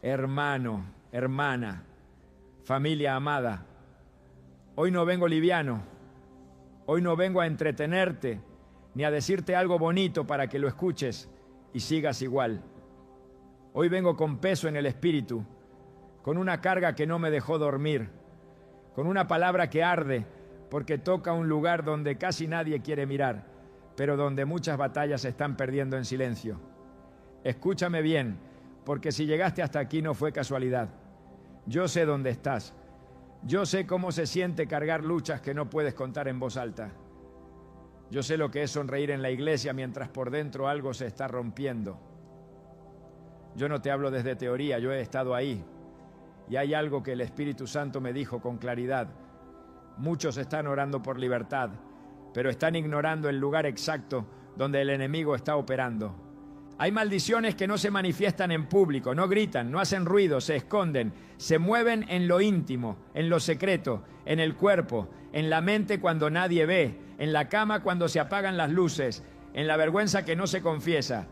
Hermano, hermana, familia amada, hoy no vengo liviano, hoy no vengo a entretenerte ni a decirte algo bonito para que lo escuches y sigas igual. Hoy vengo con peso en el espíritu, con una carga que no me dejó dormir, con una palabra que arde porque toca un lugar donde casi nadie quiere mirar, pero donde muchas batallas se están perdiendo en silencio. Escúchame bien, porque si llegaste hasta aquí no fue casualidad. Yo sé dónde estás. Yo sé cómo se siente cargar luchas que no puedes contar en voz alta. Yo sé lo que es sonreír en la iglesia mientras por dentro algo se está rompiendo. Yo no te hablo desde teoría, yo he estado ahí. Y hay algo que el Espíritu Santo me dijo con claridad. Muchos están orando por libertad, pero están ignorando el lugar exacto donde el enemigo está operando. Hay maldiciones que no se manifiestan en público, no gritan, no hacen ruido, se esconden, se mueven en lo íntimo, en lo secreto, en el cuerpo, en la mente cuando nadie ve, en la cama cuando se apagan las luces, en la vergüenza que no se confiesa,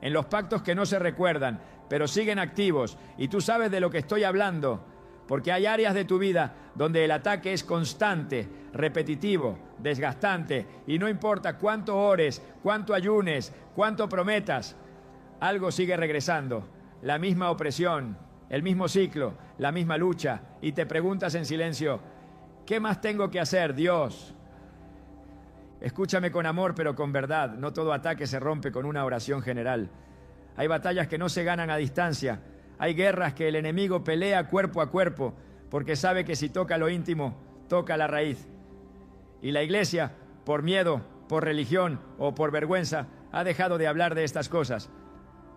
en los pactos que no se recuerdan, pero siguen activos. Y tú sabes de lo que estoy hablando, porque hay áreas de tu vida donde el ataque es constante, repetitivo, desgastante, y no importa cuánto ores, cuánto ayunes, cuánto prometas, algo sigue regresando, la misma opresión, el mismo ciclo, la misma lucha, y te preguntas en silencio, ¿qué más tengo que hacer, Dios? Escúchame con amor, pero con verdad. No todo ataque se rompe con una oración general. Hay batallas que no se ganan a distancia. Hay guerras que el enemigo pelea cuerpo a cuerpo, porque sabe que si toca lo íntimo, toca la raíz. Y la iglesia, por miedo, por religión o por vergüenza, ha dejado de hablar de estas cosas.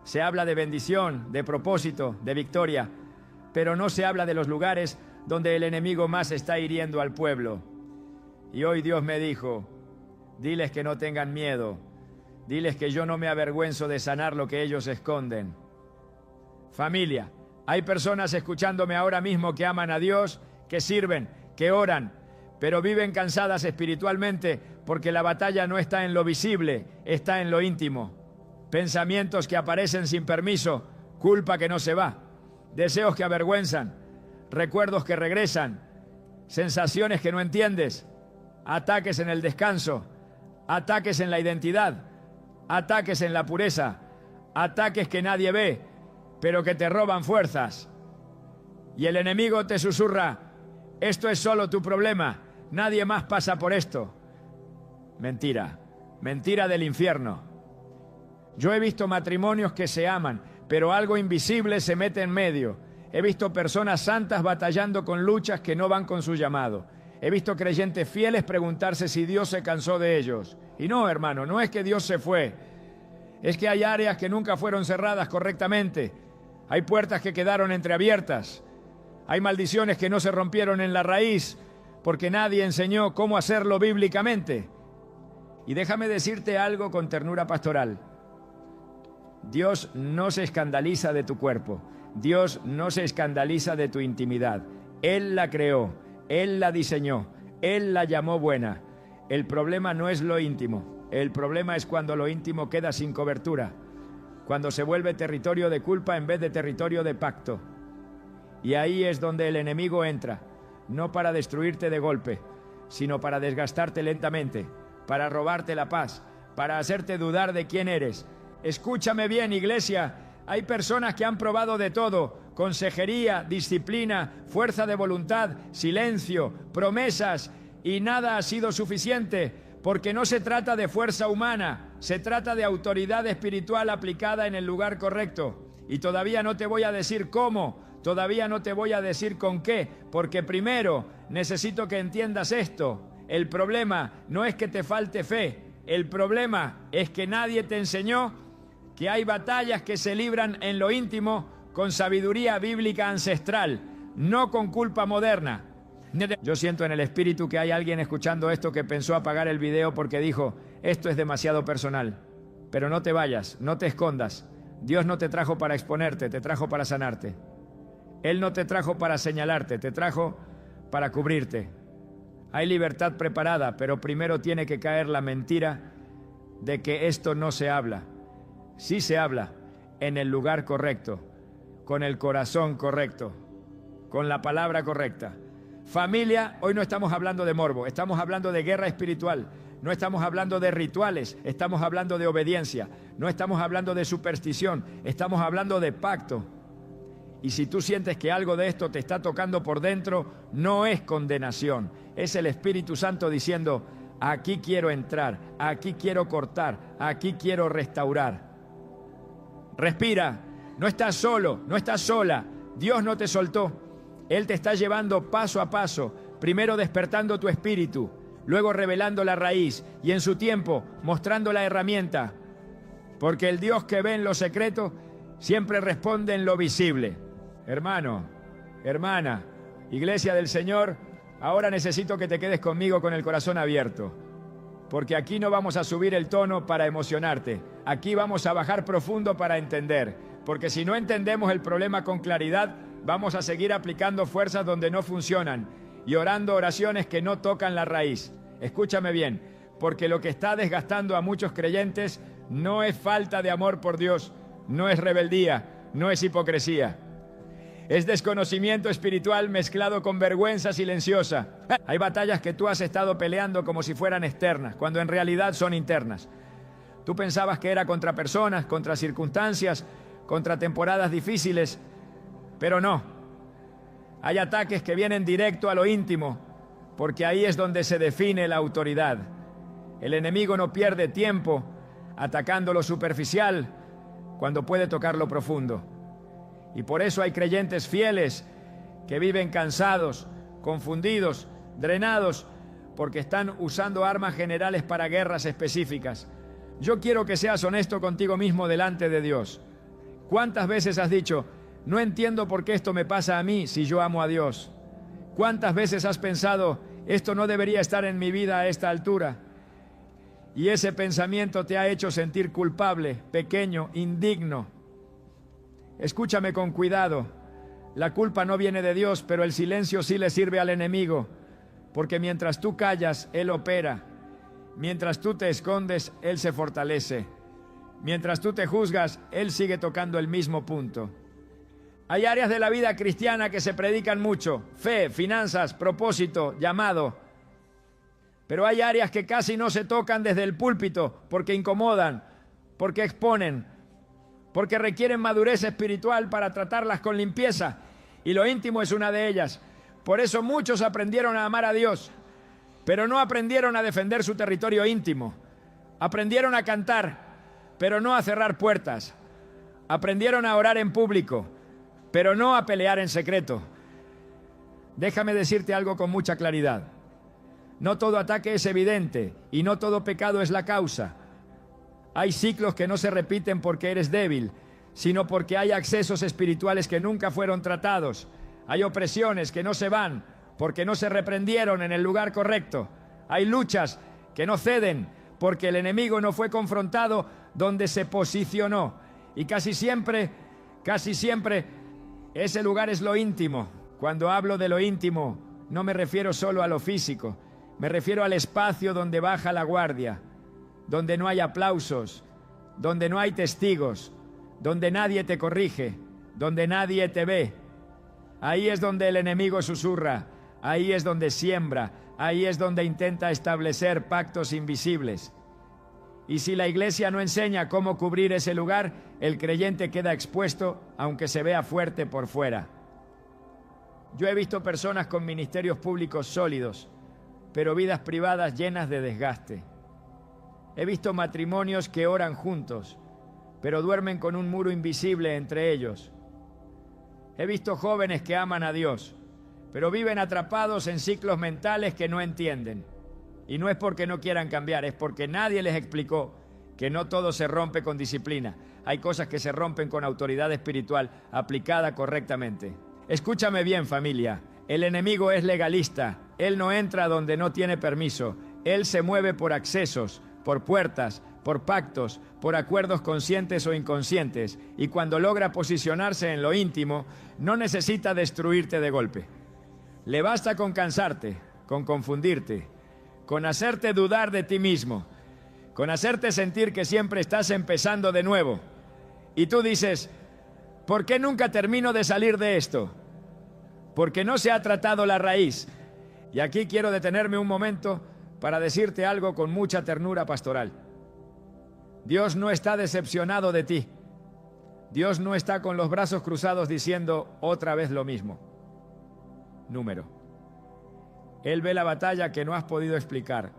Se habla de bendición, de propósito, de victoria, pero no se habla de los lugares donde el enemigo más está hiriendo al pueblo. Y hoy Dios me dijo, diles que no tengan miedo, diles que yo no me avergüenzo de sanar lo que ellos esconden. Familia, hay personas escuchándome ahora mismo que aman a Dios, que sirven, que oran, pero viven cansadas espiritualmente porque la batalla no está en lo visible, está en lo íntimo. Pensamientos que aparecen sin permiso, culpa que no se va, deseos que avergüenzan, recuerdos que regresan, sensaciones que no entiendes, ataques en el descanso, ataques en la identidad, ataques en la pureza, ataques que nadie ve, pero que te roban fuerzas. Y el enemigo te susurra, esto es solo tu problema, nadie más pasa por esto. Mentira, mentira del infierno. Yo he visto matrimonios que se aman, pero algo invisible se mete en medio. He visto personas santas batallando con luchas que no van con su llamado. He visto creyentes fieles preguntarse si Dios se cansó de ellos. Y no, hermano, no es que Dios se fue. Es que hay áreas que nunca fueron cerradas correctamente. Hay puertas que quedaron entreabiertas. Hay maldiciones que no se rompieron en la raíz porque nadie enseñó cómo hacerlo bíblicamente. Y déjame decirte algo con ternura pastoral. Dios no se escandaliza de tu cuerpo. Dios no se escandaliza de tu intimidad. Él la creó, Él la diseñó, Él la llamó buena. El problema no es lo íntimo. El problema es cuando lo íntimo queda sin cobertura, cuando se vuelve territorio de culpa en vez de territorio de pacto. Y ahí es donde el enemigo entra, no para destruirte de golpe, sino para desgastarte lentamente, para robarte la paz, para hacerte dudar de quién eres. Escúchame bien, iglesia, hay personas que han probado de todo, consejería, disciplina, fuerza de voluntad, silencio, promesas, y nada ha sido suficiente, porque no se trata de fuerza humana, se trata de autoridad espiritual aplicada en el lugar correcto. Y todavía no te voy a decir cómo, todavía no te voy a decir con qué, porque primero necesito que entiendas esto. El problema no es que te falte fe, el problema es que nadie te enseñó que hay batallas que se libran en lo íntimo con sabiduría bíblica ancestral, no con culpa moderna. Yo siento en el espíritu que hay alguien escuchando esto que pensó apagar el video porque dijo, esto es demasiado personal. Pero no te vayas, no te escondas. Dios no te trajo para exponerte, te trajo para sanarte. Él no te trajo para señalarte, te trajo para cubrirte. Hay libertad preparada, pero primero tiene que caer la mentira de que esto no se habla. Sí se habla en el lugar correcto. con el corazón correcto, con la palabra correcta. Familia, hoy no estamos hablando de morbo, estamos hablando de guerra espiritual. No estamos hablando de rituales, estamos hablando de obediencia. No estamos hablando de superstición, estamos hablando de pacto. Y si tú sientes que algo de esto te está tocando por dentro, no es condenación. Es el Espíritu Santo diciendo, aquí quiero entrar, aquí quiero cortar, aquí quiero restaurar. Respira, no estás solo, no estás sola. Dios no te soltó. Él te está llevando paso a paso, primero despertando tu espíritu, luego revelando la raíz y en su tiempo mostrando la herramienta. Porque el Dios que ve en lo secreto siempre responde en lo visible. Hermano, hermana, Iglesia del Señor, ahora necesito que te quedes conmigo con el corazón abierto. Porque aquí no vamos a subir el tono para emocionarte. Aquí vamos a bajar profundo para entender. Porque si no entendemos el problema con claridad, vamos a seguir aplicando fuerzas donde no funcionan y orando oraciones que no tocan la raíz. Escúchame bien, porque lo que está desgastando a muchos creyentes no es falta de amor por Dios, no es rebeldía, no es hipocresía. Es desconocimiento espiritual mezclado con vergüenza silenciosa. Hay batallas que tú has estado peleando como si fueran externas, cuando en realidad son internas. Tú pensabas que era contra personas, contra circunstancias, contra temporadas difíciles, pero no. Hay ataques que vienen directo a lo íntimo, porque ahí es donde se define la autoridad. El enemigo no pierde tiempo atacando lo superficial cuando puede tocar lo profundo. Y por eso hay creyentes fieles que viven cansados, confundidos, drenados, porque están usando armas generales para guerras específicas. Yo quiero que seas honesto contigo mismo delante de Dios. ¿Cuántas veces has dicho, no entiendo por qué esto me pasa a mí si yo amo a Dios? ¿Cuántas veces has pensado, esto no debería estar en mi vida a esta altura? Y ese pensamiento te ha hecho sentir culpable, pequeño, indigno. Escúchame con cuidado. La culpa no viene de Dios, pero el silencio sí le sirve al enemigo, porque mientras tú callas, Él opera. Mientras tú te escondes, Él se fortalece. Mientras tú te juzgas, Él sigue tocando el mismo punto. Hay áreas de la vida cristiana que se predican mucho: fe, finanzas, propósito, llamado. Pero hay áreas que casi no se tocan desde el púlpito porque incomodan, porque exponen, porque requieren madurez espiritual para tratarlas con limpieza, y lo íntimo es una de ellas. Por eso muchos aprendieron a amar a Dios, pero no aprendieron a defender su territorio íntimo. Aprendieron a cantar, pero no a cerrar puertas. Aprendieron a orar en público, pero no a pelear en secreto. Déjame decirte algo con mucha claridad. No todo ataque es evidente y no todo pecado es la causa. Hay ciclos que no se repiten porque eres débil, sino porque hay accesos espirituales que nunca fueron tratados. Hay opresiones que no se van porque no se reprendieron en el lugar correcto. Hay luchas que no ceden porque el enemigo no fue confrontado donde se posicionó. Y casi siempre, ese lugar es lo íntimo. Cuando hablo de lo íntimo, no me refiero solo a lo físico. Me refiero al espacio donde baja la guardia, donde no hay aplausos, donde no hay testigos, donde nadie te corrige, donde nadie te ve. Ahí es donde el enemigo susurra, ahí es donde siembra, ahí es donde intenta establecer pactos invisibles. Y si la iglesia no enseña cómo cubrir ese lugar, el creyente queda expuesto, aunque se vea fuerte por fuera. Yo he visto personas con ministerios públicos sólidos, pero vidas privadas llenas de desgaste. He visto matrimonios que oran juntos, pero duermen con un muro invisible entre ellos. He visto jóvenes que aman a Dios, pero viven atrapados en ciclos mentales que no entienden. Y no es porque no quieran cambiar, es porque nadie les explicó que no todo se rompe con disciplina. Hay cosas que se rompen con autoridad espiritual aplicada correctamente. Escúchame bien, familia. El enemigo es legalista. Él no entra donde no tiene permiso. Él se mueve por accesos, por puertas, por pactos, por acuerdos conscientes o inconscientes. Y cuando logra posicionarse en lo íntimo, no necesita destruirte de golpe. Le basta con cansarte, con confundirte, con hacerte dudar de ti mismo, con hacerte sentir que siempre estás empezando de nuevo. Y tú dices, ¿Por qué nunca termino de salir de esto? Porque no se ha tratado la raíz. Y aquí quiero detenerme un momento para decirte algo con mucha ternura pastoral. Dios no está decepcionado de ti. Dios no está con los brazos cruzados diciendo otra vez lo mismo. Número. Él ve la batalla que no has podido explicar.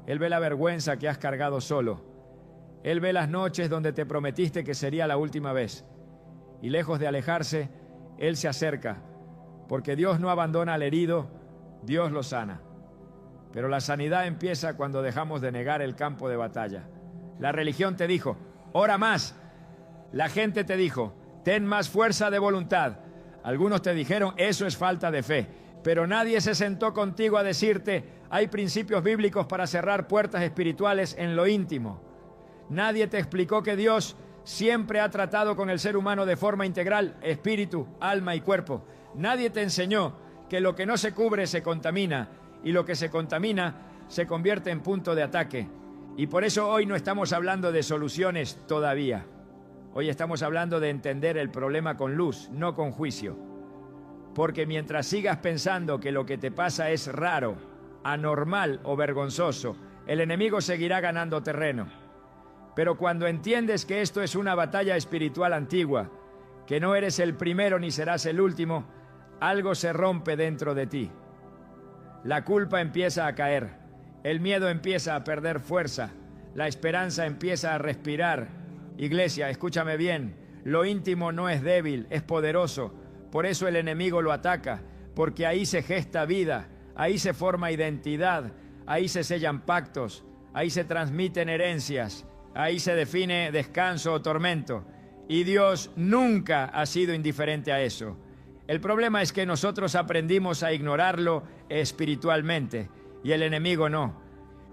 Él ve la vergüenza que has cargado solo. Él ve las noches donde te prometiste que sería la última vez. Y lejos de alejarse, Él se acerca. Porque Dios no abandona al herido, Dios lo sana. Pero la sanidad empieza cuando dejamos de negar el campo de batalla. La religión te dijo, ora más. La gente te dijo, ten más fuerza de voluntad. Algunos te dijeron, eso es falta de fe. Pero nadie se sentó contigo a decirte, hay principios bíblicos para cerrar puertas espirituales en lo íntimo. Nadie te explicó que Dios siempre ha tratado con el ser humano de forma integral, espíritu, alma y cuerpo. Nadie te enseñó que lo que no se cubre se contamina y lo que se contamina se convierte en punto de ataque. Y por eso hoy no estamos hablando de soluciones todavía. Hoy estamos hablando de entender el problema con luz, no con juicio. Porque mientras sigas pensando que lo que te pasa es raro, anormal o vergonzoso, el enemigo seguirá ganando terreno. Pero cuando entiendes que esto es una batalla espiritual antigua, que no eres el primero ni serás el último, algo se rompe dentro de ti. La culpa empieza a caer, el miedo empieza a perder fuerza, la esperanza empieza a respirar. Iglesia, escúchame bien, lo íntimo no es débil, es poderoso. Por eso el enemigo lo ataca, porque ahí se gesta vida, ahí se forma identidad, ahí se sellan pactos, ahí se transmiten herencias, ahí se define descanso o tormento. Y Dios nunca ha sido indiferente a eso. El problema es que nosotros aprendimos a ignorarlo espiritualmente y el enemigo no.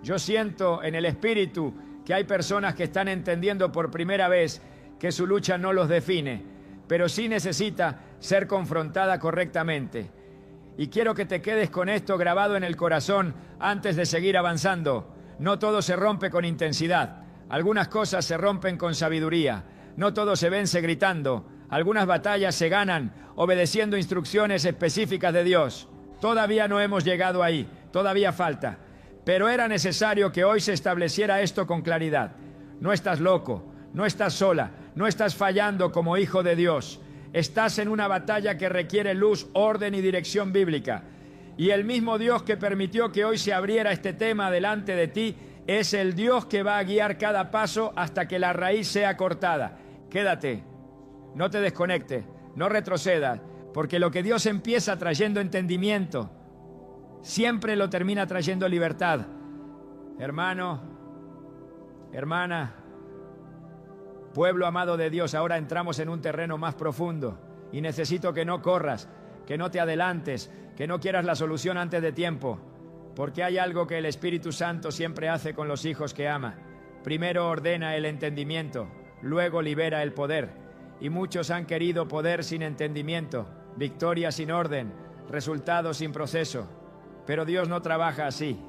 Yo siento en el espíritu que hay personas que están entendiendo por primera vez que su lucha no los define, pero sí necesita ser confrontada correctamente. Y quiero que te quedes con esto grabado en el corazón antes de seguir avanzando. No todo se rompe con intensidad. Algunas cosas se rompen con sabiduría. No todo se vence gritando. Algunas batallas se ganan obedeciendo instrucciones específicas de Dios. Todavía no hemos llegado ahí. Todavía falta. Pero era necesario que hoy se estableciera esto con claridad. No estás loco. No estás sola. No estás fallando como hijo de Dios. Estás en una batalla que requiere luz, orden y dirección bíblica. Y el mismo Dios que permitió que hoy se abriera este tema delante de ti es el Dios que va a guiar cada paso hasta que la raíz sea cortada. Quédate, no te desconectes, no retrocedas, porque lo que Dios empieza trayendo entendimiento, siempre lo termina trayendo libertad. Hermano, hermana, pueblo amado de Dios, ahora entramos en un terreno más profundo y necesito que no corras, que no te adelantes, que no quieras la solución antes de tiempo, porque hay algo que el Espíritu Santo siempre hace con los hijos que ama. Primero ordena el entendimiento, luego libera el poder. Y muchos han querido poder sin entendimiento, victoria sin orden, resultados sin proceso. Pero Dios no trabaja así.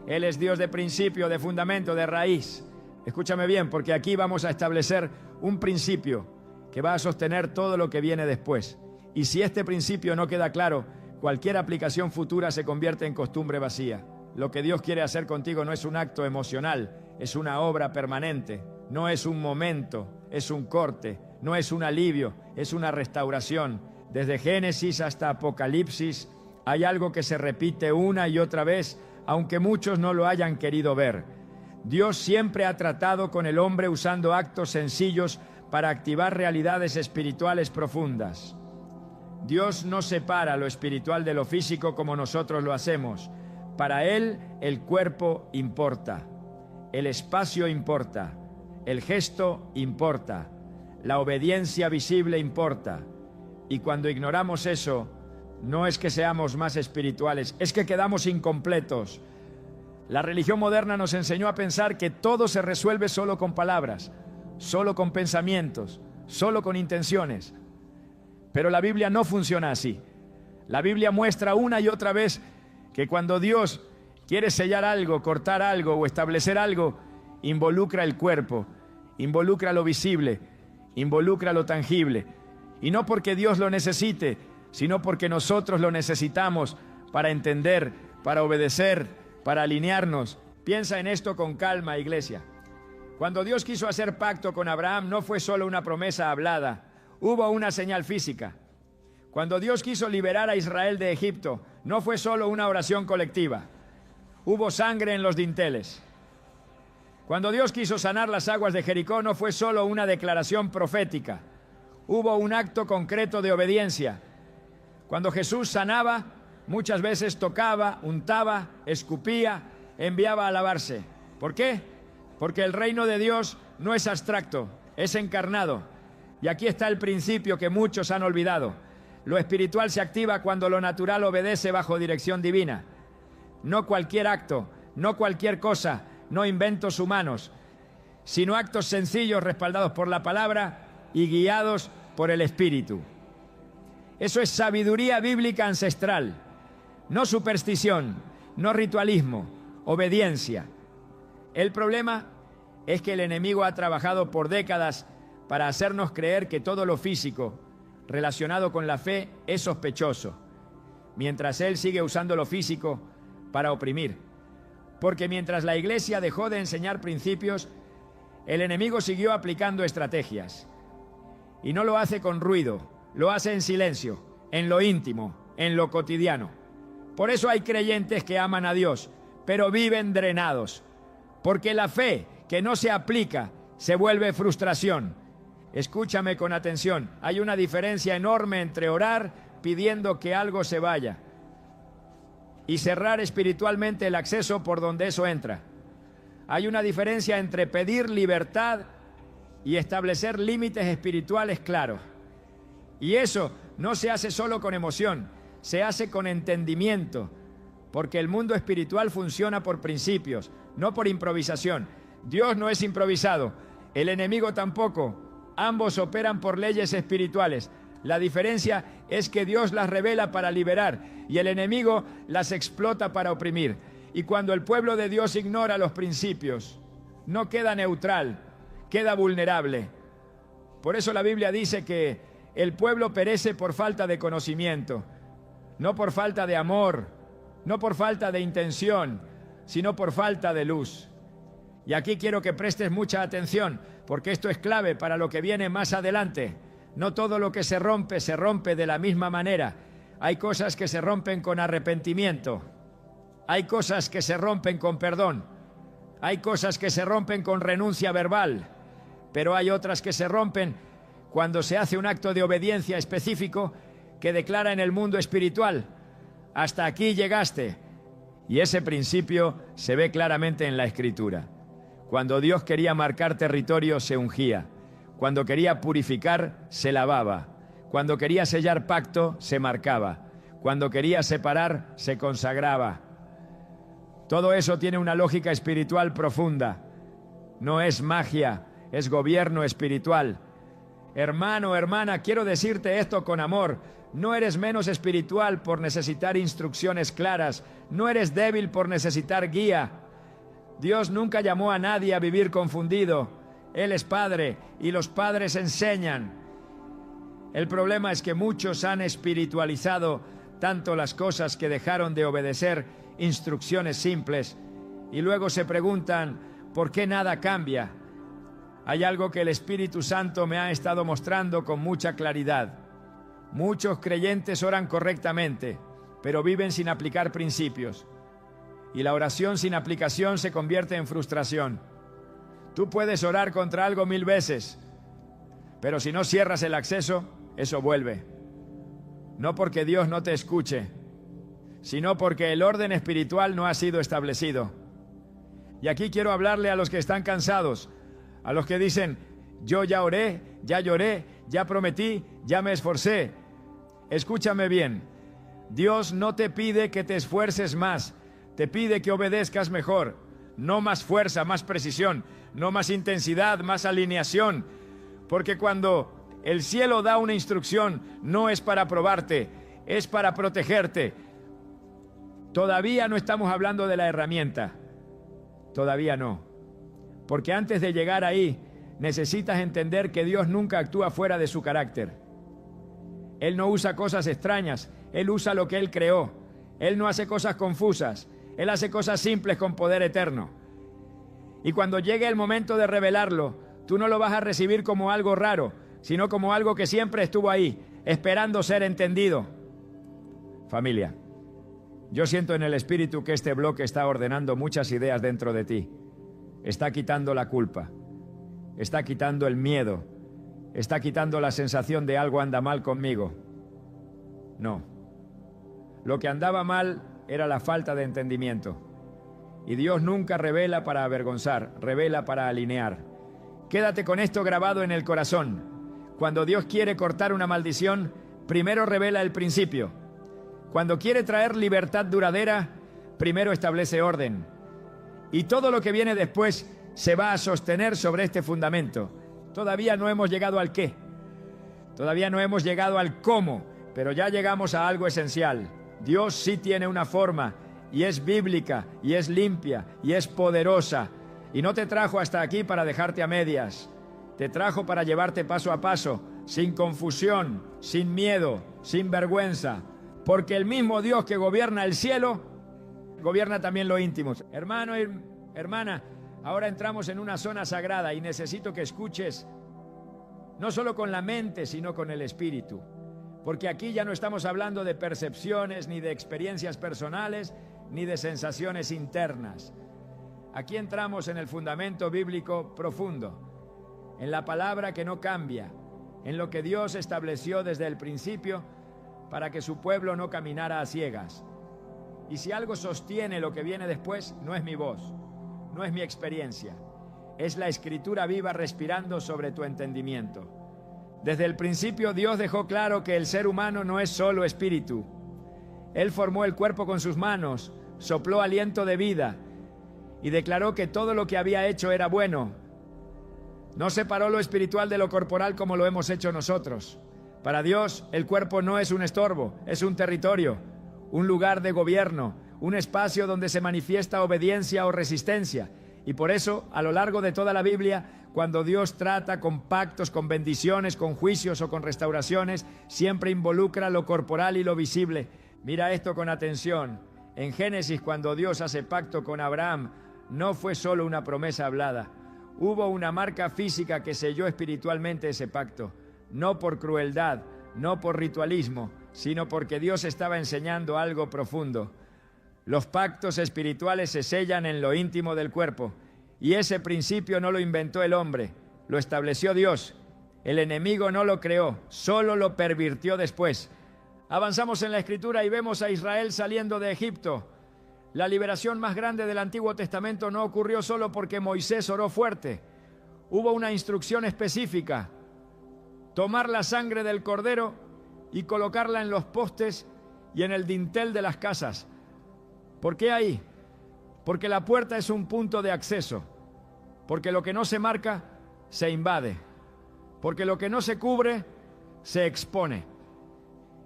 Él es Dios de principio, de fundamento, de raíz. Escúchame bien, porque aquí vamos a establecer un principio que va a sostener todo lo que viene después. Y si este principio no queda claro, cualquier aplicación futura se convierte en costumbre vacía. Lo que Dios quiere hacer contigo no es un acto emocional, es una obra permanente. No es un momento, es un corte. No es un alivio, es una restauración. Desde Génesis hasta Apocalipsis hay algo que se repite una y otra vez, aunque muchos no lo hayan querido ver. Dios siempre ha tratado con el hombre usando actos sencillos para activar realidades espirituales profundas. Dios no separa lo espiritual de lo físico como nosotros lo hacemos. Para Él, el cuerpo importa, el espacio importa, el gesto importa, la obediencia visible importa. Y cuando ignoramos eso, no es que seamos más espirituales, es que quedamos incompletos. La religión moderna nos enseñó a pensar que todo se resuelve solo con palabras, solo con pensamientos, solo con intenciones. Pero la Biblia no funciona así. La Biblia muestra una y otra vez que cuando Dios quiere sellar algo, cortar algo o establecer algo, involucra el cuerpo, involucra lo visible, involucra lo tangible. Y no porque Dios lo necesite, sino porque nosotros lo necesitamos para entender, para obedecer, para alinearnos. Piensa en esto con calma, iglesia. Cuando Dios quiso hacer pacto con Abraham, no fue solo una promesa hablada, hubo una señal física. Cuando Dios quiso liberar a Israel de Egipto, no fue solo una oración colectiva, hubo sangre en los dinteles. Cuando Dios quiso sanar las aguas de Jericó, no fue solo una declaración profética, hubo un acto concreto de obediencia. Cuando Jesús sanaba, muchas veces tocaba, untaba, escupía, enviaba a lavarse. ¿Por qué? Porque el reino de Dios no es abstracto, es encarnado. Y aquí está el principio que muchos han olvidado. Lo espiritual se activa cuando lo natural obedece bajo dirección divina. No cualquier acto, no cualquier cosa, no inventos humanos, sino actos sencillos respaldados por la palabra y guiados por el Espíritu. Eso es sabiduría bíblica ancestral, no superstición, no ritualismo, obediencia. El problema es que el enemigo ha trabajado por décadas para hacernos creer que todo lo físico relacionado con la fe es sospechoso, mientras él sigue usando lo físico para oprimir. Porque mientras la iglesia dejó de enseñar principios, el enemigo siguió aplicando estrategias. Y no lo hace con ruido, lo hace en silencio, en lo íntimo, en lo cotidiano. Por eso hay creyentes que aman a Dios, pero viven drenados. Porque la fe que no se aplica se vuelve frustración. Escúchame con atención, hay una diferencia enorme entre orar pidiendo que algo se vaya y cerrar espiritualmente el acceso por donde eso entra. Hay una diferencia entre pedir libertad y establecer límites espirituales claros. Y eso no se hace solo con emoción, se hace con entendimiento, porque el mundo espiritual funciona por principios, no por improvisación. Dios no es improvisado, el enemigo tampoco. Ambos operan por leyes espirituales. La diferencia es que Dios las revela para liberar y el enemigo las explota para oprimir. Y cuando el pueblo de Dios ignora los principios, no queda neutral, queda vulnerable. Por eso la Biblia dice que el pueblo perece por falta de conocimiento, no por falta de amor, no por falta de intención, sino por falta de luz. Y aquí quiero que prestes mucha atención, porque esto es clave para lo que viene más adelante. No todo lo que se rompe de la misma manera. Hay cosas que se rompen con arrepentimiento. Hay cosas que se rompen con perdón. Hay cosas que se rompen con renuncia verbal. Pero hay otras que se rompen cuando se hace un acto de obediencia específico que declara en el mundo espiritual: hasta aquí llegaste. Y ese principio se ve claramente en la Escritura. Cuando Dios quería marcar territorio, se ungía. Cuando quería purificar, se lavaba. Cuando quería sellar pacto, se marcaba. Cuando quería separar, se consagraba. Todo eso tiene una lógica espiritual profunda. No es magia, es gobierno espiritual. Hermano, hermana, quiero decirte esto con amor. No eres menos espiritual por necesitar instrucciones claras. No eres débil por necesitar guía. Dios nunca llamó a nadie a vivir confundido. Él es Padre y los padres enseñan. El problema es que muchos han espiritualizado tanto las cosas que dejaron de obedecer instrucciones simples y luego se preguntan ¿por qué nada cambia? Hay algo que el Espíritu Santo me ha estado mostrando con mucha claridad. Muchos creyentes oran correctamente, pero viven sin aplicar principios. Y la oración sin aplicación se convierte en frustración. Tú puedes orar contra algo 1000 veces, pero si no cierras el acceso, eso vuelve. No porque Dios no te escuche, sino porque el orden espiritual no ha sido establecido. Y aquí quiero hablarle a los que están cansados, a los que dicen: yo ya oré, ya lloré, ya prometí, ya me esforcé. Escúchame bien, Dios no te pide que te esfuerces más, te pide que obedezcas mejor. No más fuerza, más precisión, no más intensidad, más alineación. Porque cuando el cielo da una instrucción, no es para probarte, es para protegerte. Todavía no estamos hablando de la herramienta. Todavía no. Porque antes de llegar ahí, necesitas entender que Dios nunca actúa fuera de su carácter. Él no usa cosas extrañas, Él usa lo que Él creó. Él no hace cosas confusas, Él hace cosas simples con poder eterno. Y cuando llegue el momento de revelarlo, tú no lo vas a recibir como algo raro, sino como algo que siempre estuvo ahí, esperando ser entendido. Familia, yo siento en el Espíritu que este bloque está ordenando muchas ideas dentro de ti. Está quitando la culpa, está quitando el miedo, está quitando la sensación de algo anda mal conmigo. No. Lo que andaba mal era la falta de entendimiento. Y Dios nunca revela para avergonzar, revela para alinear. Quédate con esto grabado en el corazón. Cuando Dios quiere cortar una maldición, primero revela el principio. Cuando quiere traer libertad duradera, primero establece orden. Y todo lo que viene después se va a sostener sobre este fundamento. Todavía no hemos llegado al qué. Todavía no hemos llegado al cómo, pero ya llegamos a algo esencial. Dios sí tiene una forma, y es bíblica, y es limpia, y es poderosa. Y no te trajo hasta aquí para dejarte a medias. Te trajo para llevarte paso a paso, sin confusión, sin miedo, sin vergüenza. Porque el mismo Dios que gobierna el cielo, gobierna también lo íntimo. Hermano y hermana, ahora entramos en una zona sagrada y necesito que escuches, no solo con la mente, sino con el espíritu. Porque aquí ya no estamos hablando de percepciones, ni de experiencias personales, ni de sensaciones internas. Aquí entramos en el fundamento bíblico profundo, en la palabra que no cambia, en lo que Dios estableció desde el principio para que su pueblo no caminara a ciegas. Y si algo sostiene lo que viene después, no es mi voz, no es mi experiencia, es la Escritura viva respirando sobre tu entendimiento. Desde el principio Dios dejó claro que el ser humano no es solo espíritu. Él formó el cuerpo con sus manos, sopló aliento de vida y declaró que todo lo que había hecho era bueno. No separó lo espiritual de lo corporal como lo hemos hecho nosotros. Para Dios, el cuerpo no es un estorbo, es un territorio, un lugar de gobierno, un espacio donde se manifiesta obediencia o resistencia. Y por eso, a lo largo de toda la Biblia, cuando Dios trata con pactos, con bendiciones, con juicios o con restauraciones, siempre involucra lo corporal y lo visible. Mira esto con atención. En Génesis, cuando Dios hace pacto con Abraham, no fue solo una promesa hablada. Hubo una marca física que selló espiritualmente ese pacto. No por crueldad, no por ritualismo, sino porque Dios estaba enseñando algo profundo. Los pactos espirituales se sellan en lo íntimo del cuerpo. Y ese principio no lo inventó el hombre, lo estableció Dios. El enemigo no lo creó, solo lo pervirtió después. Avanzamos en la Escritura y vemos a Israel saliendo de Egipto. La liberación más grande del Antiguo Testamento no ocurrió solo porque Moisés oró fuerte. Hubo una instrucción específica: tomar la sangre del cordero y colocarla en los postes y en el dintel de las casas. ¿Por qué ahí? Porque la puerta es un punto de acceso. Porque lo que no se marca, se invade. Porque lo que no se cubre, se expone.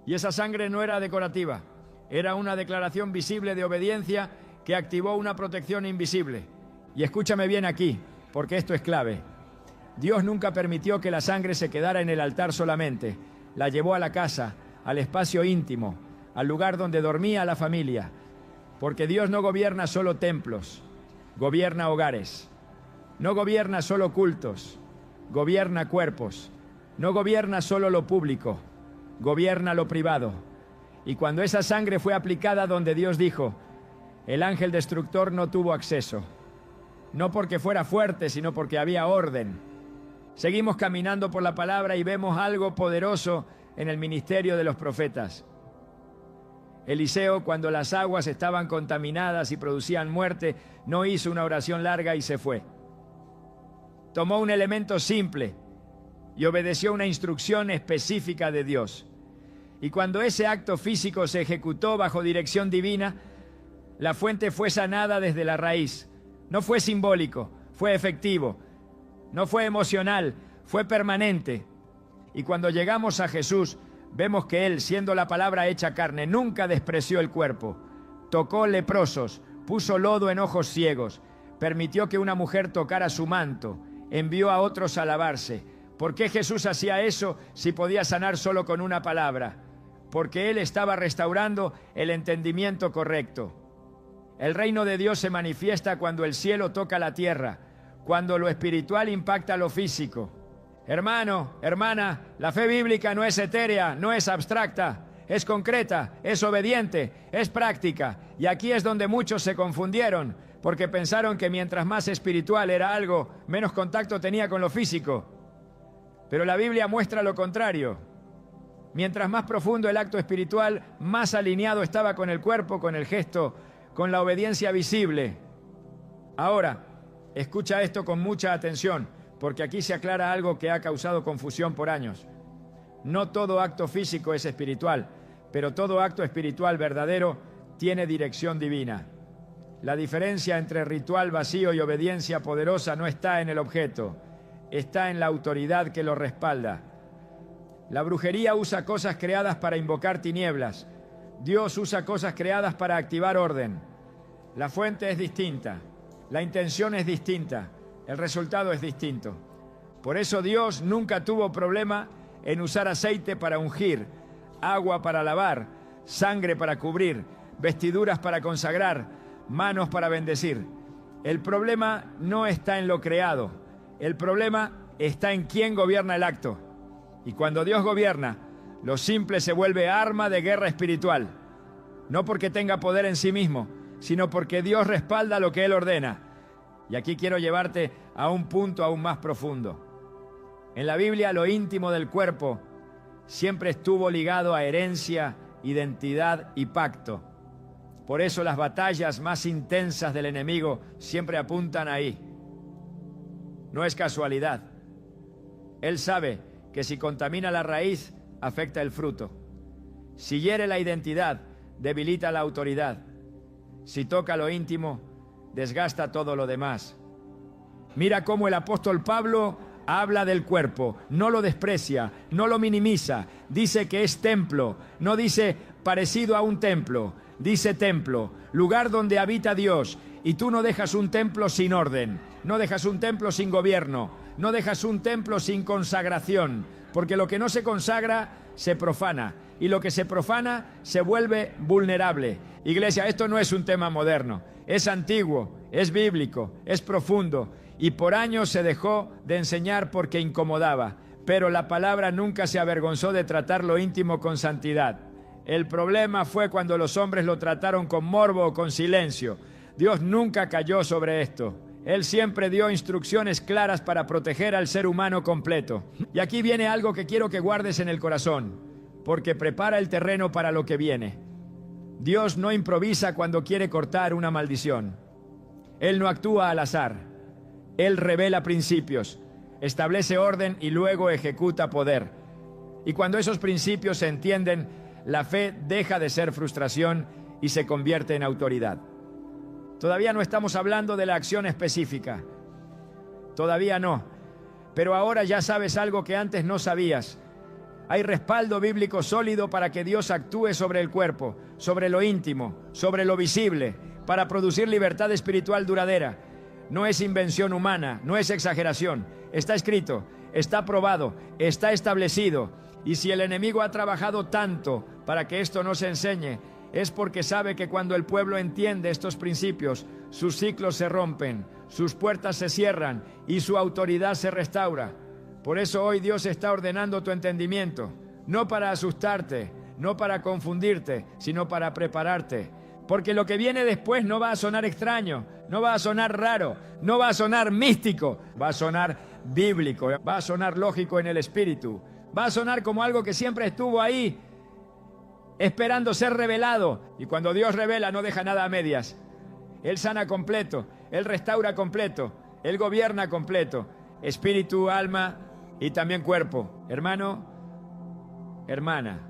Y esa sangre no era decorativa. Era una declaración visible de obediencia que activó una protección invisible. Y escúchame bien aquí, porque esto es clave. Dios nunca permitió que la sangre se quedara en el altar solamente. La llevó a la casa, al espacio íntimo, al lugar donde dormía la familia. Porque Dios no gobierna solo templos, gobierna hogares. No gobierna solo cultos, gobierna cuerpos. No gobierna solo lo público, gobierna lo privado. Y cuando esa sangre fue aplicada donde Dios dijo, el ángel destructor no tuvo acceso. No porque fuera fuerte, sino porque había orden. Seguimos caminando por la palabra y vemos algo poderoso en el ministerio de los profetas. Eliseo, cuando las aguas estaban contaminadas y producían muerte, no hizo una oración larga y se fue. Tomó un elemento simple y obedeció una instrucción específica de Dios. Y cuando ese acto físico se ejecutó bajo dirección divina, la fuente fue sanada desde la raíz. No fue simbólico, fue efectivo. No fue emocional, fue permanente. Y cuando llegamos a Jesús, vemos que Él, siendo la palabra hecha carne, nunca despreció el cuerpo. Tocó leprosos, puso lodo en ojos ciegos, permitió que una mujer tocara su manto, envió a otros a lavarse, ¿Por qué Jesús hacía eso si podía sanar solo con una palabra? Porque Él estaba restaurando el entendimiento correcto. El reino de Dios se manifiesta cuando el cielo toca la tierra, cuando lo espiritual impacta lo físico. Hermano, hermana, la fe bíblica no es etérea, no es abstracta, es concreta, es obediente, es práctica. Y aquí es donde muchos se confundieron, porque pensaron que mientras más espiritual era algo, menos contacto tenía con lo físico. Pero la Biblia muestra lo contrario. Mientras más profundo el acto espiritual, más alineado estaba con el cuerpo, con el gesto, con la obediencia visible. Ahora, escucha esto con mucha atención, porque aquí se aclara algo que ha causado confusión por años. No todo acto físico es espiritual, pero todo acto espiritual verdadero tiene dirección divina. La diferencia entre ritual vacío y obediencia poderosa no está en el objeto, está en la autoridad que lo respalda. La brujería usa cosas creadas para invocar tinieblas. Dios usa cosas creadas para activar orden. La fuente es distinta, la intención es distinta, el resultado es distinto. Por eso Dios nunca tuvo problema en usar aceite para ungir, agua para lavar, sangre para cubrir, vestiduras para consagrar, manos para bendecir. El problema no está en lo creado, el problema está en quién gobierna el acto. Y cuando Dios gobierna, lo simple se vuelve arma de guerra espiritual. No porque tenga poder en sí mismo, sino porque Dios respalda lo que Él ordena. Y aquí quiero llevarte a un punto aún más profundo. En la Biblia, lo íntimo del cuerpo siempre estuvo ligado a herencia, identidad y pacto. Por eso las batallas más intensas del enemigo siempre apuntan ahí. No es casualidad. Él sabe que si contamina la raíz, afecta el fruto. Si hiere la identidad, debilita la autoridad. Si toca lo íntimo, desgasta todo lo demás. Mira cómo el apóstol Pablo habla del cuerpo, no lo desprecia, no lo minimiza, dice que es templo, no dice parecido a un templo, dice templo, lugar donde habita Dios. Y tú no dejas un templo sin orden, no dejas un templo sin gobierno, no dejas un templo sin consagración, porque lo que no se consagra se profana, y lo que se profana se vuelve vulnerable. Iglesia, esto no es un tema moderno, es antiguo, es bíblico, es profundo, y por años se dejó de enseñar porque incomodaba, pero la palabra nunca se avergonzó de tratar lo íntimo con santidad. El problema fue cuando los hombres lo trataron con morbo o con silencio. Dios nunca cayó sobre esto. Él siempre dio instrucciones claras para proteger al ser humano completo. Y aquí viene algo que quiero que guardes en el corazón, porque prepara el terreno para lo que viene. Dios no improvisa cuando quiere cortar una maldición. Él no actúa al azar. Él revela principios, establece orden y luego ejecuta poder. Y cuando esos principios se entienden, la fe deja de ser frustración y se convierte en autoridad. Todavía no estamos hablando de la acción específica. Todavía no. Pero ahora ya sabes algo que antes no sabías. Hay respaldo bíblico sólido para que Dios actúe sobre el cuerpo, sobre lo íntimo, sobre lo visible, para producir libertad espiritual duradera. No es invención humana, no es exageración. Está escrito, está probado, está establecido. Y si el enemigo ha trabajado tanto para que esto no se enseñe, es porque sabe que cuando el pueblo entiende estos principios, sus ciclos se rompen, sus puertas se cierran y su autoridad se restaura. Por eso hoy Dios está ordenando tu entendimiento, no para asustarte, no para confundirte, sino para prepararte. Porque lo que viene después no va a sonar extraño, no va a sonar raro, no va a sonar místico, va a sonar bíblico, va a sonar lógico en el espíritu, va a sonar como algo que siempre estuvo ahí, esperando ser revelado. Y cuando Dios revela no deja nada a medias. Él sana completo, Él restaura completo, Él gobierna completo, espíritu, alma y también cuerpo. Hermano, hermana.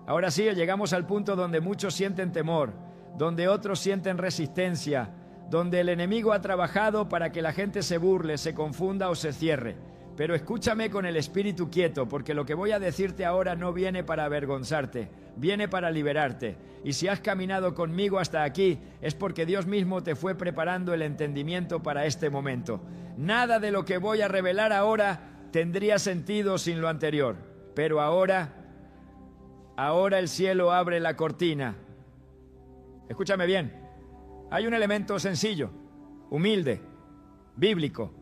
Ahora sí, llegamos al punto donde muchos sienten temor, donde otros sienten resistencia, donde el enemigo ha trabajado para que la gente se burle, se confunda o se cierre. Pero escúchame con el espíritu quieto, porque lo que voy a decirte ahora no viene para avergonzarte, viene para liberarte. Y si has caminado conmigo hasta aquí, es porque Dios mismo te fue preparando el entendimiento para este momento. Nada de lo que voy a revelar ahora tendría sentido sin lo anterior. Pero ahora el cielo abre la cortina. Escúchame bien. Hay un elemento sencillo, humilde, bíblico,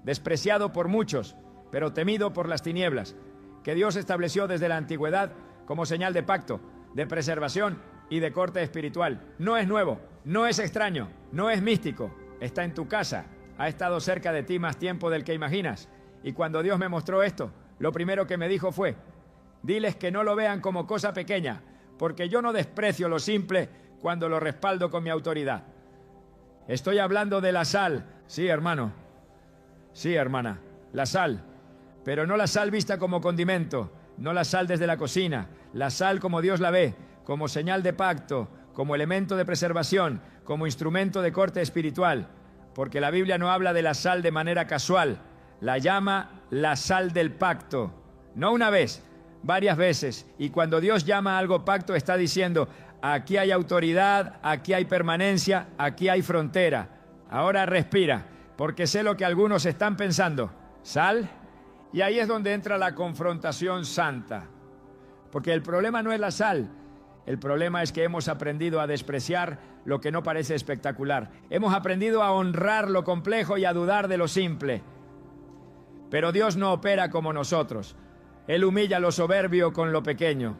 despreciado por muchos, pero temido por las tinieblas, que Dios estableció desde la antigüedad como señal de pacto, de preservación y de corte espiritual. No es nuevo, no es extraño, no es místico. Está en tu casa, ha estado cerca de ti más tiempo del que imaginas. Y cuando Dios me mostró esto, lo primero que me dijo fue: diles que no lo vean como cosa pequeña, porque yo no desprecio lo simple cuando lo respaldo con mi autoridad. Estoy hablando de la sal. Sí, hermano. Sí, hermana. La sal. Pero no la sal vista como condimento, no la sal desde la cocina. La sal como Dios la ve, como señal de pacto, como elemento de preservación, como instrumento de corte espiritual. Porque la Biblia no habla de la sal de manera casual. La llama la sal del pacto. No una vez, varias veces. Y cuando Dios llama a algo pacto, está diciendo: aquí hay autoridad, aquí hay permanencia, aquí hay frontera. Ahora respira, porque sé lo que algunos están pensando. ¿Sal? Y ahí es donde entra la confrontación santa. Porque el problema no es la sal. El problema es que hemos aprendido a despreciar lo que no parece espectacular. Hemos aprendido a honrar lo complejo y a dudar de lo simple. Pero Dios no opera como nosotros. Él humilla lo soberbio con lo pequeño.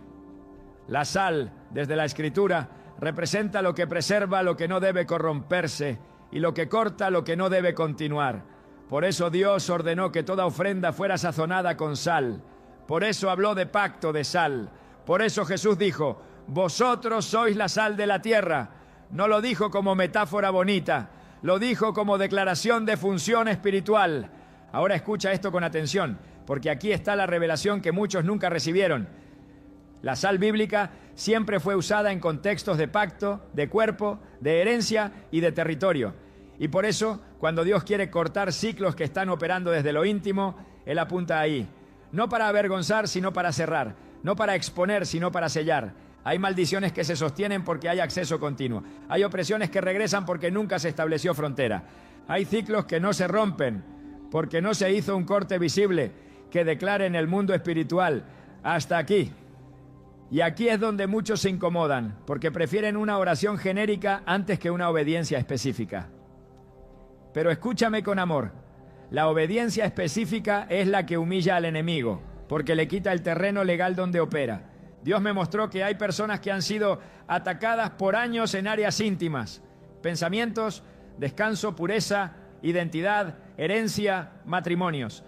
La sal, desde la Escritura, representa lo que preserva lo que no debe corromperse y lo que corta lo que no debe continuar. Por eso Dios ordenó que toda ofrenda fuera sazonada con sal. Por eso habló de pacto de sal. Por eso Jesús dijo: vosotros sois la sal de la tierra. No lo dijo como metáfora bonita, lo dijo como declaración de función espiritual. Ahora escucha esto con atención, porque aquí está la revelación que muchos nunca recibieron. La sal bíblica siempre fue usada en contextos de pacto, de cuerpo, de herencia y de territorio. Y por eso, cuando Dios quiere cortar ciclos que están operando desde lo íntimo, Él apunta ahí. No para avergonzar, sino para cerrar. No para exponer, sino para sellar. Hay maldiciones que se sostienen porque hay acceso continuo. Hay opresiones que regresan porque nunca se estableció frontera. Hay ciclos que no se rompen porque no se hizo un corte visible que declare en el mundo espiritual: hasta aquí. Y aquí es donde muchos se incomodan, porque prefieren una oración genérica antes que una obediencia específica. Pero escúchame con amor. La obediencia específica es la que humilla al enemigo, porque le quita el terreno legal donde opera. Dios me mostró que hay personas que han sido atacadas por años en áreas íntimas: pensamientos, descanso, pureza, identidad, herencia, matrimonios.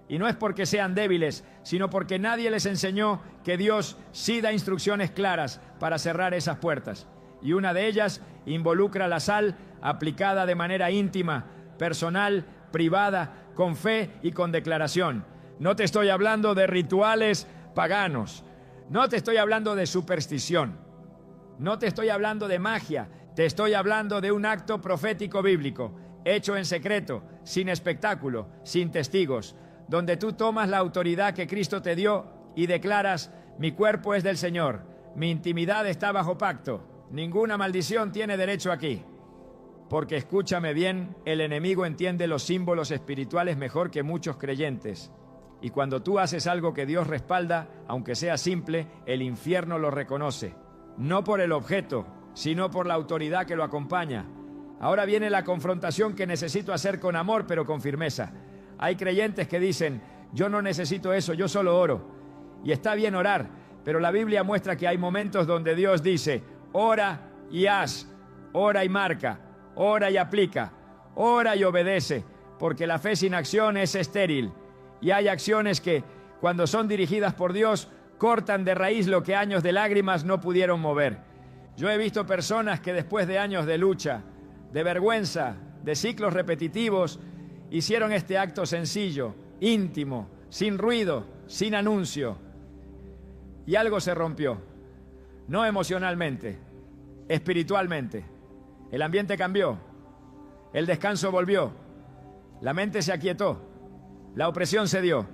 Y no es porque sean débiles, sino porque nadie les enseñó que Dios sí da instrucciones claras para cerrar esas puertas. Y una de ellas involucra la sal aplicada de manera íntima, personal, privada, con fe y con declaración. No te estoy hablando de rituales paganos. No te estoy hablando de superstición. No te estoy hablando de magia. Te estoy hablando de un acto profético bíblico, hecho en secreto, sin espectáculo, sin testigos, donde tú tomas la autoridad que Cristo te dio y declaras: mi cuerpo es del Señor, mi intimidad está bajo pacto, ninguna maldición tiene derecho aquí. Porque escúchame bien, el enemigo entiende los símbolos espirituales mejor que muchos creyentes. Y cuando tú haces algo que Dios respalda, aunque sea simple, el infierno lo reconoce. No por el objeto, sino por la autoridad que lo acompaña. Ahora viene la confrontación que necesito hacer con amor, pero con firmeza. Hay creyentes que dicen: yo no necesito eso, yo solo oro. Y está bien orar, pero la Biblia muestra que hay momentos donde Dios dice: ora y haz, ora y marca, ora y aplica, ora y obedece, porque la fe sin acción es estéril. Y hay acciones que, cuando son dirigidas por Dios, cortan de raíz lo que años de lágrimas no pudieron mover. Yo he visto personas que después de años de lucha, de vergüenza, de ciclos repetitivos, hicieron este acto sencillo, íntimo, sin ruido, sin anuncio. Y algo se rompió. No emocionalmente, espiritualmente. El ambiente cambió. El descanso volvió. La mente se aquietó. La opresión cedió.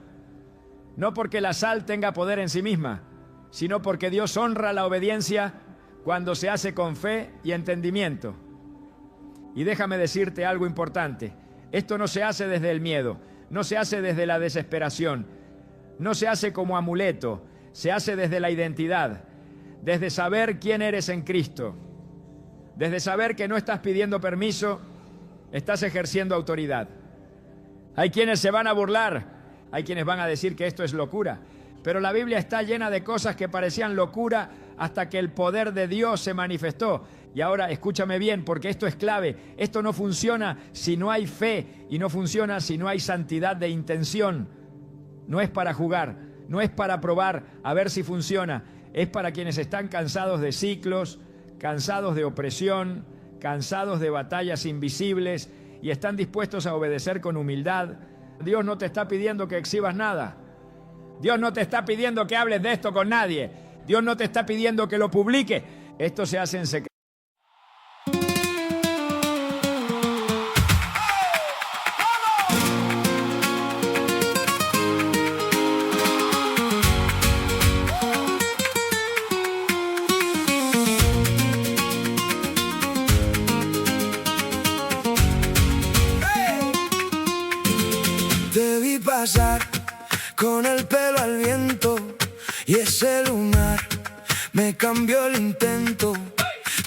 No porque la sal tenga poder en sí misma, sino porque Dios honra la obediencia cuando se hace con fe y entendimiento. Y déjame decirte algo importante. Esto no se hace desde el miedo, no se hace desde la desesperación, no se hace como amuleto, se hace desde la identidad, desde saber quién eres en Cristo, desde saber que no estás pidiendo permiso, estás ejerciendo autoridad. Hay quienes se van a burlar, hay quienes van a decir que esto es locura, pero la Biblia está llena de cosas que parecían locura hasta que el poder de Dios se manifestó. Y ahora escúchame bien, porque esto es clave. Esto no funciona si no hay fe y no funciona si no hay santidad de intención. No es para jugar, no es para probar a ver si funciona. Es para quienes están cansados de ciclos, cansados de opresión, cansados de batallas invisibles y están dispuestos a obedecer con humildad. Dios no te está pidiendo que exhibas nada. Dios no te está pidiendo que hables de esto con nadie. Dios no te está pidiendo que lo publiques. Esto se hace en secreto. Te vi pasar con el pelo al viento y ese lunar me cambió el intento.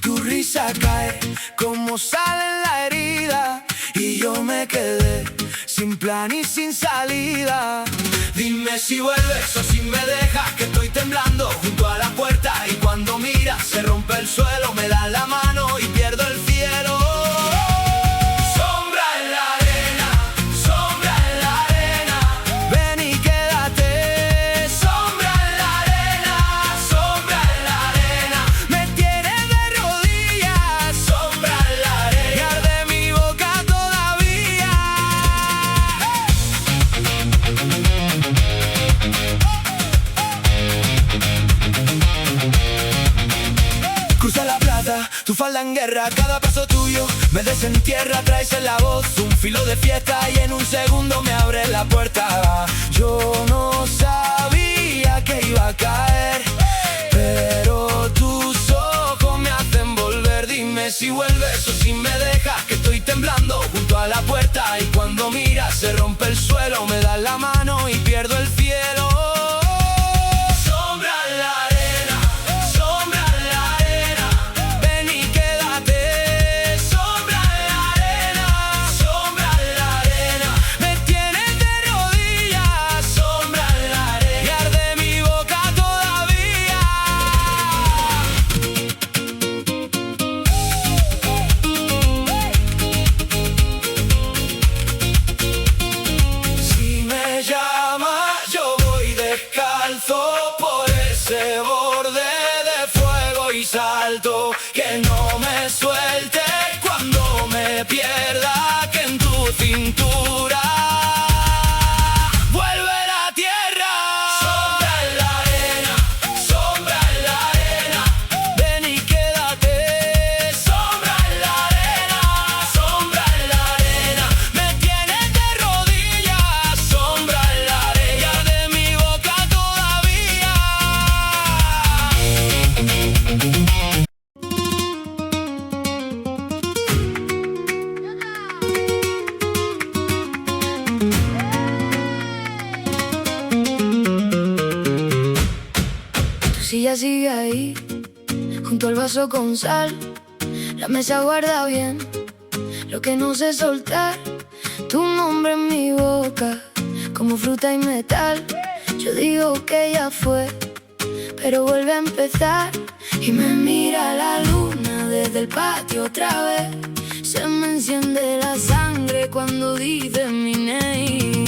Tu risa cae como sal en la herida y yo me quedé sin plan y sin salida. Dime si vuelves o si me dejas, que estoy temblando junto a la puerta y cuando miras se rompe el suelo, me das la mano y pierdo el cielo. Tu falda en guerra, cada paso tuyo me desentierra, traes en la voz un filo de fiesta y en un segundo me abres la puerta. Yo no sabía que iba a caer, pero tus ojos me hacen volver. Dime si vuelves o si me dejas, que estoy temblando junto a la puerta y cuando miras se rompe el suelo, me das la mano y pierdo el cielo. Por ese borde de fuego y salto, que no me suelte cuando me pierda, que en tu cintura vuelve la tierra. Sombra en la arena, sombra en la arena, ven y quédate. Sombra en la arena, sombra en la arena, me tienes de rodillas. Sombra en la arena, de mi boca todavía. Tu silla sigue ahí, junto al vaso con sal. La mesa guarda bien lo que no sé soltar. Tu nombre en mi boca, como fruta y metal. Yo digo que ya fue, pero vuelve a empezar. Y me mira la luna desde el patio otra vez. Se me enciende la sangre cuando dice mi name.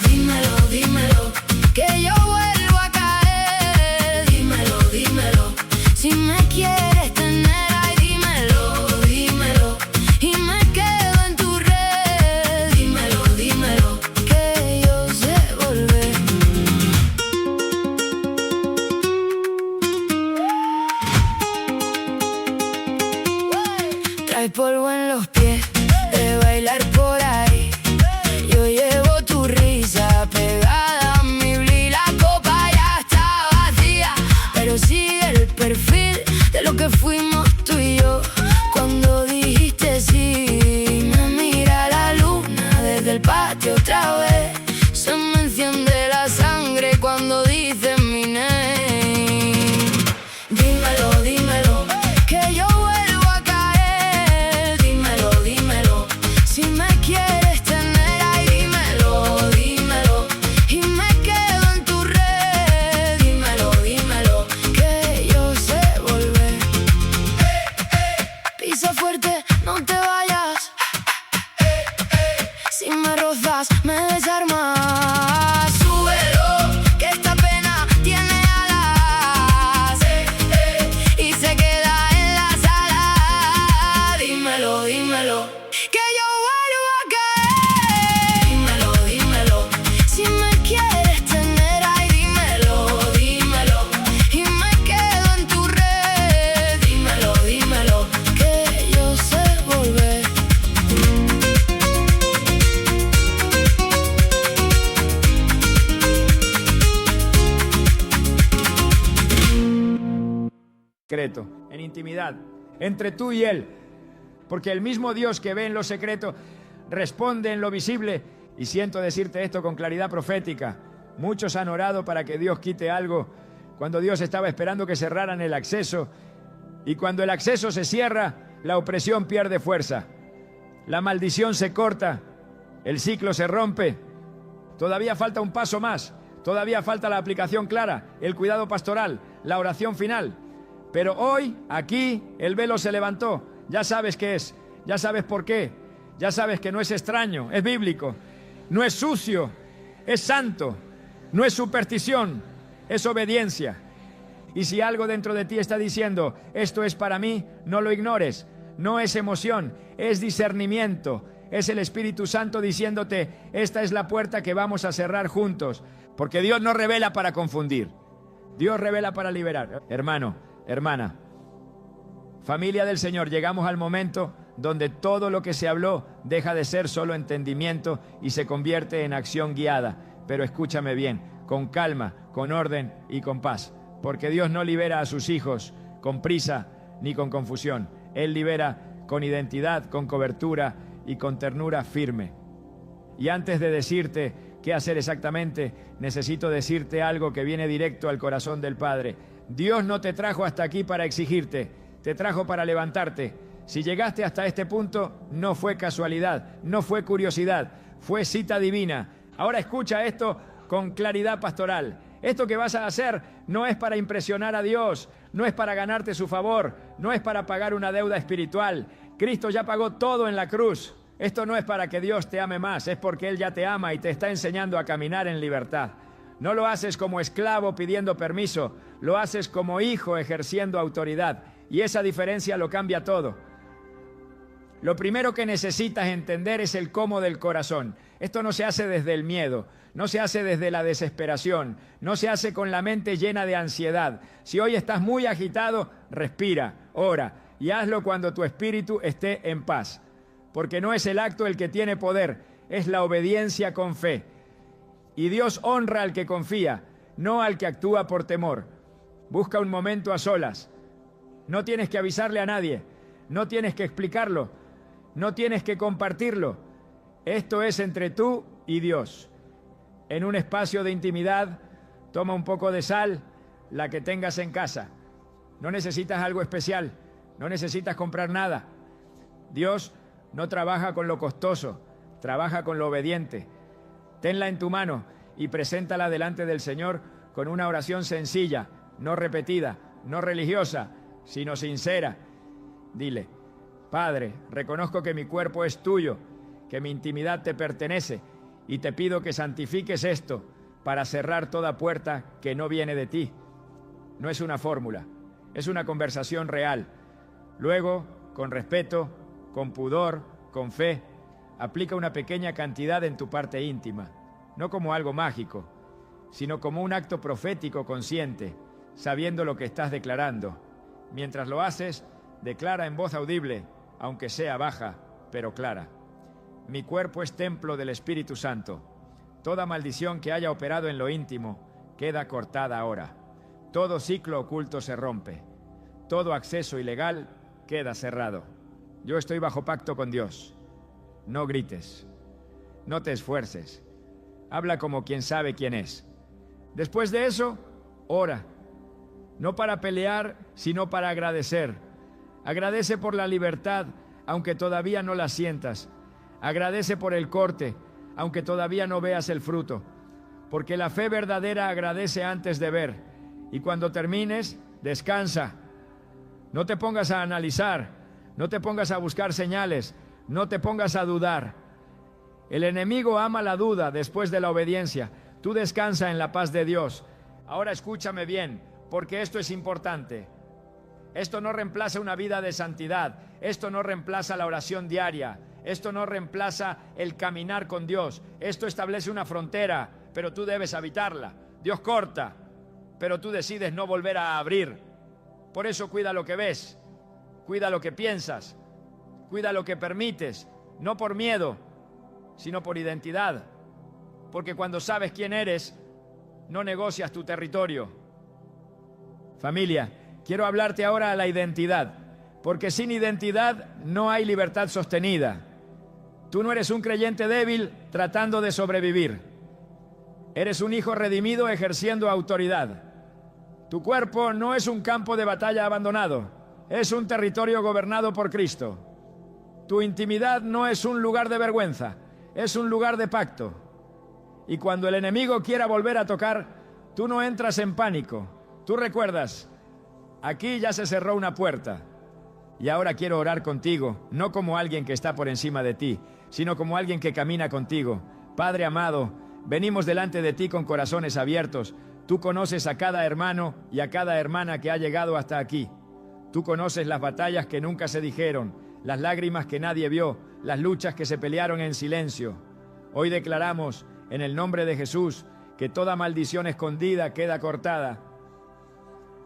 Dímelo, dímelo, que yo vuelvo a caer. Dímelo, dímelo, si me quieres tener. Ay, dímelo, dímelo, y me quedo en tu red. Dímelo, dímelo, que yo sé volver. Trae polvo en los pies de bailar por ahí. Yo llevo tu risa pegada a mi bli. La copa ya está vacía, pero sigue el perfil de lo que fuimos tú y yo. Cuando dijiste sí, me mira la luna desde el patio secreto, en intimidad, entre tú y Él. Porque el mismo Dios que ve en lo secreto responde en lo visible. Y siento decirte esto con claridad profética. Muchos han orado para que Dios quite algo cuando Dios estaba esperando que cerraran el acceso. Y cuando el acceso se cierra, la opresión pierde fuerza. La maldición se corta. El ciclo se rompe. Todavía falta un paso más. Todavía falta la aplicación clara, el cuidado pastoral, la oración final. Pero hoy, aquí, el velo se levantó. Ya sabes qué es. Ya sabes por qué. Ya sabes que no es extraño, es bíblico. No es sucio, es santo. No es superstición, es obediencia. Y si algo dentro de ti está diciendo, esto es para mí, no lo ignores. No es emoción, es discernimiento. Es el Espíritu Santo diciéndote, esta es la puerta que vamos a cerrar juntos. Porque Dios no revela para confundir. Dios revela para liberar. Hermano, hermana, familia del Señor, llegamos al momento donde todo lo que se habló deja de ser solo entendimiento y se convierte en acción guiada. Pero escúchame bien, con calma, con orden y con paz. Porque Dios no libera a sus hijos con prisa ni con confusión. Él libera con identidad, con cobertura y con ternura firme. Y antes de decirte qué hacer exactamente, necesito decirte algo que viene directo al corazón del Padre. Dios no te trajo hasta aquí para exigirte, te trajo para levantarte. Si llegaste hasta este punto, no fue casualidad, no fue curiosidad, fue cita divina. Ahora escucha esto con claridad pastoral. Esto que vas a hacer no es para impresionar a Dios, no es para ganarte su favor, no es para pagar una deuda espiritual. Cristo ya pagó todo en la cruz. Esto no es para que Dios te ame más, es porque Él ya te ama y te está enseñando a caminar en libertad. No lo haces como esclavo pidiendo permiso, lo haces como hijo ejerciendo autoridad. Y esa diferencia lo cambia todo. Lo primero que necesitas entender es el cómo del corazón. Esto no se hace desde el miedo, no se hace desde la desesperación, no se hace con la mente llena de ansiedad. Si hoy estás muy agitado, respira, ora y hazlo cuando tu espíritu esté en paz. Porque no es el acto el que tiene poder, es la obediencia con fe. Y Dios honra al que confía, no al que actúa por temor. Busca un momento a solas. No tienes que avisarle a nadie, no tienes que explicarlo, no tienes que compartirlo. Esto es entre tú y Dios. En un espacio de intimidad, toma un poco de sal, la que tengas en casa. No necesitas algo especial, no necesitas comprar nada. Dios no trabaja con lo costoso, trabaja con lo obediente. Tenla en tu mano y preséntala delante del Señor con una oración sencilla, no repetida, no religiosa, sino sincera. Dile, Padre, reconozco que mi cuerpo es tuyo, que mi intimidad te pertenece y te pido que santifiques esto para cerrar toda puerta que no viene de ti. No es una fórmula, es una conversación real. Luego, con respeto, con pudor, con fe, aplica una pequeña cantidad en tu parte íntima, no como algo mágico, sino como un acto profético consciente, sabiendo lo que estás declarando. Mientras lo haces, declara en voz audible, aunque sea baja, pero clara. Mi cuerpo es templo del Espíritu Santo. Toda maldición que haya operado en lo íntimo queda cortada ahora. Todo ciclo oculto se rompe. Todo acceso ilegal queda cerrado. Yo estoy bajo pacto con Dios. No grites. No te esfuerces. Habla como quien sabe quién es. Después de eso, ora. No para pelear, sino para agradecer. Agradece por la libertad, aunque todavía no la sientas. Agradece por el corte, aunque todavía no veas el fruto. Porque la fe verdadera agradece antes de ver. Y cuando termines, descansa. No te pongas a analizar, no te pongas a buscar señales, no te pongas a dudar. El enemigo ama la duda después de la obediencia. Tú descansa en la paz de Dios. Ahora escúchame bien, porque esto es importante. Esto no reemplaza una vida de santidad. Esto no reemplaza la oración diaria. Esto no reemplaza el caminar con Dios. Esto establece una frontera, pero tú debes habitarla. Dios corta, pero tú decides no volver a abrir. Por eso cuida lo que ves, cuida lo que piensas, cuida lo que permites, no por miedo, sino por identidad. Porque cuando sabes quién eres, no negocias tu territorio. Familia, Quiero hablarte ahora a la identidad, porque sin identidad no hay libertad sostenida. Tú no eres un creyente débil tratando de sobrevivir. Eres un hijo redimido ejerciendo autoridad. Tu cuerpo no es un campo de batalla abandonado, es un territorio gobernado por Cristo. Tu intimidad no es un lugar de vergüenza, es un lugar de pacto. Y cuando el enemigo quiera volver a tocar, tú no entras en pánico. Tú recuerdas, aquí ya se cerró una puerta. Y ahora quiero orar contigo, no como alguien que está por encima de ti, sino como alguien que camina contigo. Padre amado, venimos delante de ti con corazones abiertos. Tú conoces a cada hermano y a cada hermana que ha llegado hasta aquí. Tú conoces las batallas que nunca se dijeron, las lágrimas que nadie vio, las luchas que se pelearon en silencio. Hoy declaramos, en el nombre de Jesús, que toda maldición escondida queda cortada,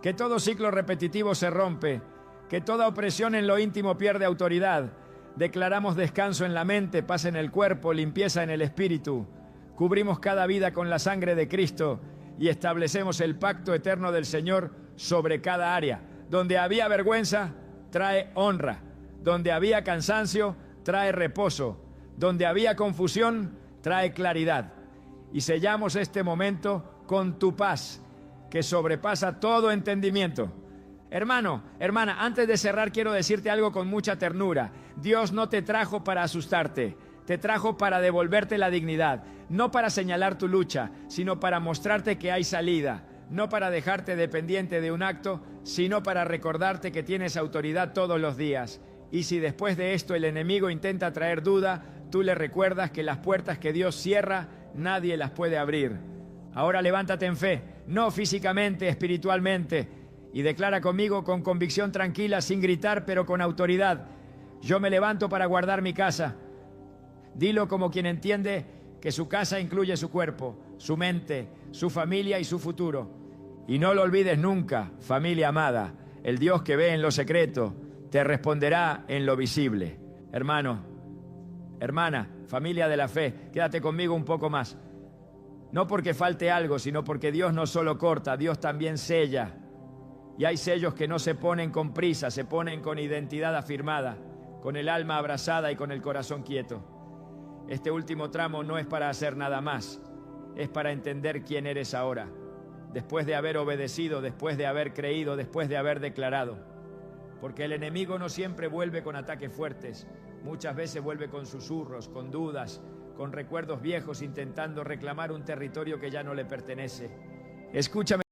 que todo ciclo repetitivo se rompe, que toda opresión en lo íntimo pierde autoridad. Declaramos descanso en la mente, paz en el cuerpo, limpieza en el espíritu. Cubrimos cada vida con la sangre de Cristo y establecemos el pacto eterno del Señor sobre cada área. Donde había vergüenza, trae honra. Donde había cansancio, trae reposo. Donde había confusión, trae claridad. Y sellamos este momento con tu paz, que sobrepasa todo entendimiento. Hermano, hermana, antes de cerrar quiero decirte algo con mucha ternura. Dios no te trajo para asustarte, te trajo para devolverte la dignidad, no para señalar tu lucha, sino para mostrarte que hay salida, no para dejarte dependiente de un acto, sino para recordarte que tienes autoridad todos los días. Y si después de esto el enemigo intenta traer duda, tú le recuerdas que las puertas que Dios cierra, nadie las puede abrir. Ahora levántate en fe, no físicamente, espiritualmente, y declara conmigo con convicción tranquila, sin gritar, pero con autoridad: yo me levanto para guardar mi casa. Dilo como quien entiende que su casa incluye su cuerpo, su mente, su familia y su futuro. Y no lo olvides nunca, familia amada, el Dios que ve en lo secreto te responderá en lo visible. Hermano, hermana, familia de la fe, quédate conmigo un poco más. No porque falte algo, sino porque Dios no solo corta, Dios también sella. Y hay sellos que no se ponen con prisa, se ponen con identidad afirmada, con el alma abrazada y con el corazón quieto. Este último tramo no es para hacer nada más, es para entender quién eres ahora, después de haber obedecido, después de haber creído, después de haber declarado. Porque el enemigo no siempre vuelve con ataques fuertes, muchas veces vuelve con susurros, con dudas, con recuerdos viejos, intentando reclamar un territorio que ya no le pertenece. Escúchame.